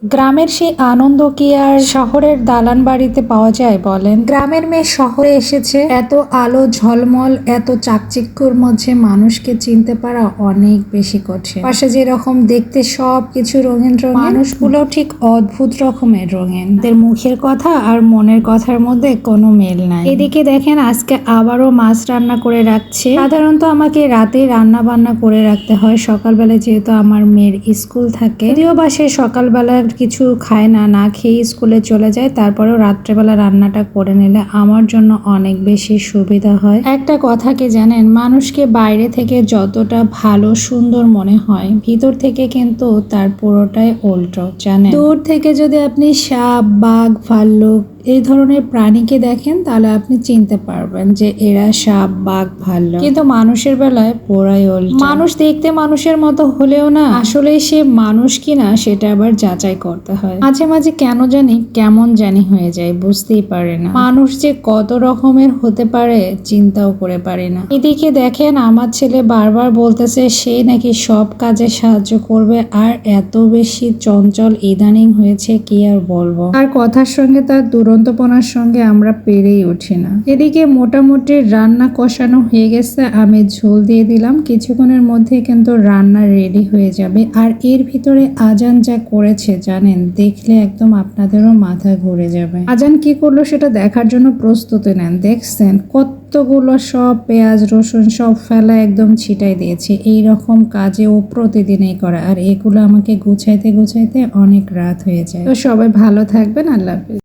গ্রামের সেই আনন্দ কি আর শহরের দালান বাড়িতে পাওয়া যায় বলেন? গ্রামের মেয়ে শহরে এসেছে, এত আলো ঝলমল, এত চাকচিক্যর মধ্যে মানুষকে চিনতে পারা অনেক বেশি কঠিন। পাশে যেরকম দেখতে সব কিছু রঙিন রঙিন, মানুষগুলো ঠিক অদ্ভুত রকমের রঙিন। তাদের মুখের কথা আর মনের কথার মধ্যে কোনো মেল নাই। এদিকে দেখেন আজকে আবারও মাছ রান্না করে রাখছে। সাধারণত আমাকে রাতে রান্না বান্না করে রাখতে হয় সকালবেলা, যেহেতু আমার মেয়ের স্কুল থাকে। যদিও বা সে সকালবেলা কিছু খায় না, না খেয়ে স্কুলে চলে যায়, তারপরেও রাত্রেবেলা রান্নাটা করে নিলে আমার জন্য অনেক বেশি সুবিধা হয়। একটা কথা কি জানেন, মানুষকে বাইরে থেকে যতটা ভালো সুন্দর মনে হয়, ভিতর থেকে কিন্তু তার পুরোটাই উল্টো জানেন। দূর থেকে যদি আপনি সাপ, বাঘ, ভাল্লুক এই ধরনের প্রাণীকে দেখেন তাহলে আপনি চিনতে পারবেন যে এরা সাপ, বাঘ, ভাল্লুক, কিন্তু মানুষের বেলায় পুরাই উল্টো। মানুষ দেখতে মানুষের মতো হলেও না আসলে সে মানুষ কিনা সেটা আবার যাচাই করতে হয়। মাঝে মাঝে কেন জানি কেমন জানি হয়ে যায়, বুঝতেই পারে না মানুষ যে কত রকমের হতে পারে, চিন্তাও করে পারে না। এদিকে দেখেন আমার ছেলে বারবার বলতেছে সে নাকি সব কাজে সাহায্য করবে, আর এত বেশি চঞ্চল ইদানিং হয়েছে কি আর বলবো। আর কথার সঙ্গে তার দুরন্তপনার সঙ্গে আমরা পেরেই উঠি না। এদিকে মোটামুটি রান্না কষানো হয়ে গেছে, আমি ঝোল দিয়ে দিলাম, কিছুক্ষণের মধ্যে কিন্তু রান্না রেডি হয়ে যাবে। আর এর ভিতরে আজান যা করেছে জানেন, দেখলে একদম আপনাদেরও মাথা ঘুরে যাবে। আজান কি করলো সেটা দেখার জন্য প্রস্তুতি নেন। দেখছেন কতগুলো সব পেঁয়াজ রসুন সব ফেলা একদম ছিটাই দিয়েছে। এই রকম কাজে ও প্রতিদিনই করে, আর এগুলো আমাকে গুছাইতে গুছাইতে অনেক রাত হয়ে যায়। তো সবাই ভালো থাকবেন, আল্লাহ হাফেজ।